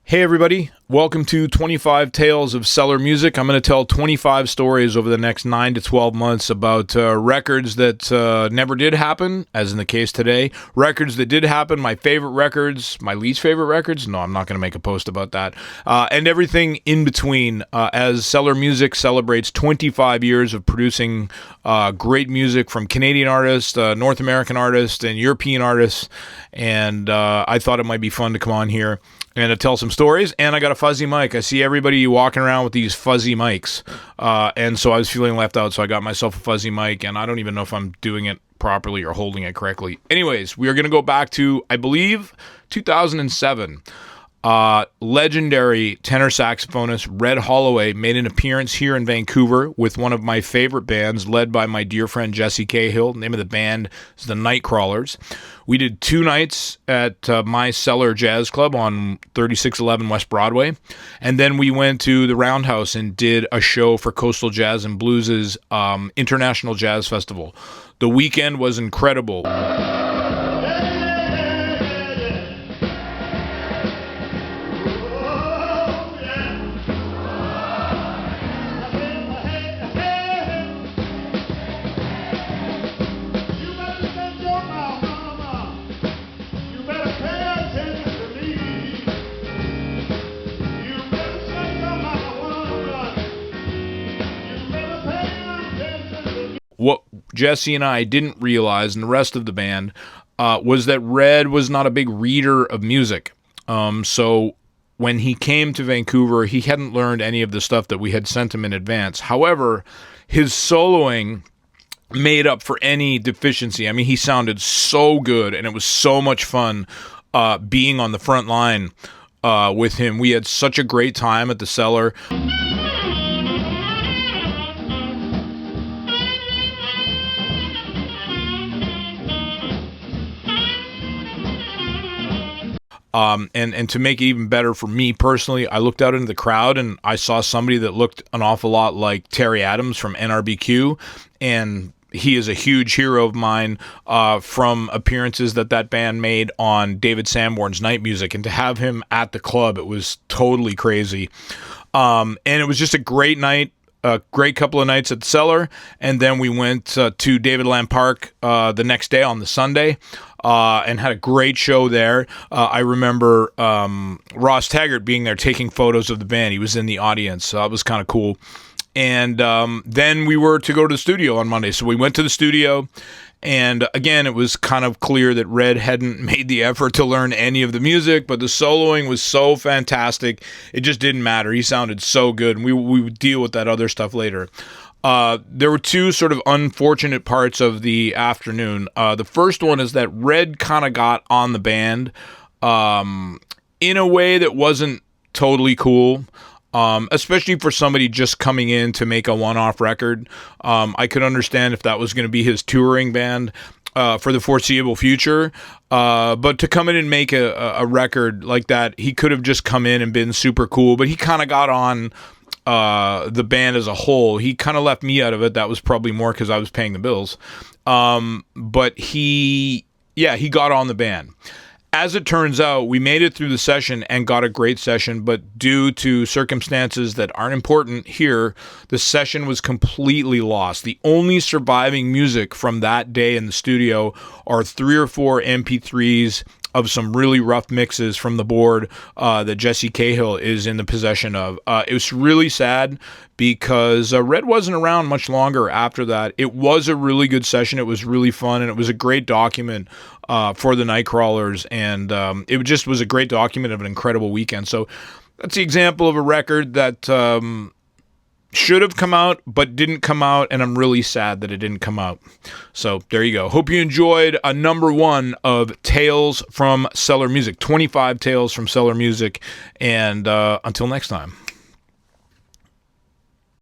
Hey everybody, welcome to 25 Tales of Cellar Music. I'm going to tell 25 stories over the next 9 to 12 months about records that never did happen, as in the case today. Records that did happen, my favorite records, my least favorite records. No, I'm not going to make a post about that. And everything in between, as Cellar Music celebrates 25 years of producing great music from Canadian artists, North American artists, and European artists. And I thought it might be fun to come on here and to tell some stories. And I got a fuzzy mic. I see everybody walking around with these fuzzy mics. And so I was feeling left out, so I got myself a fuzzy mic, and I don't even know if I'm doing it properly or holding it correctly. Anyways, we are going to go back to, I believe, 2007. Legendary tenor saxophonist Red Holloway made an appearance here in Vancouver with one of my favorite bands, led by my dear friend Jesse Cahill. The name of the band is the Nightcrawlers. We did 2 nights at my Cellar Jazz Club on 3611 West Broadway, and then we went to the Roundhouse and did a show for Coastal Jazz and Blues' International Jazz Festival. The weekend was incredible. What Jesse and I didn't realize, and the rest of the band, was that Red was not a big reader of music. So when he came to Vancouver, he hadn't learned any of the stuff that we had sent him in advance. However, his soloing made up for any deficiency. I mean, he sounded so good, and it was so much fun being on the front line with him. We had such a great time at the Cellar. And to make it even better for me personally, I looked out into the crowd and I saw somebody that looked an awful lot like Terry Adams from NRBQ, and he is a huge hero of mine from appearances that band made on David Sanborn's Night Music, and to have him at the club, it was totally crazy. And it was just a great night. A great couple of nights at the Cellar, and then we went to David Lamb Park the next day on the Sunday and had a great show there. I remember Ross Taggart being there taking photos of the band. He was in the audience, so that was kind of cool. And then we were to go to the studio on Monday, so we went to the studio. And again, it was kind of clear that Red hadn't made the effort to learn any of the music, but the soloing was so fantastic, it just didn't matter. He sounded so good, and we would deal with that other stuff later. There were 2 sort of unfortunate parts of the afternoon. The first one is that Red kind of got on the band in a way that wasn't totally cool. Especially for somebody just coming in to make a one-off record. I could understand if that was going to be his touring band for the foreseeable future. But to come in and make a record like that, he could have just come in and been super cool. But he kind of got on the band as a whole. He kind of left me out of it. That was probably more because I was paying the bills. But he got on the band. As it turns out, we made it through the session and got a great session, but due to circumstances that aren't important here, the session was completely lost. The only surviving music from that day in the studio are 3 or 4 MP3s of some really rough mixes from the board that Jesse Cahill is in the possession of. It was really sad because Red wasn't around much longer after that. It was a really good session. It was really fun, and it was a great document for the Nightcrawlers, and it just was a great document of an incredible weekend. So that's the example of a record that should have come out but didn't come out, and I'm really sad that it didn't come out. So there you go. Hope you enjoyed a number 1 of Tales from Cellar Music, 25 Tales from Cellar Music, and until next time.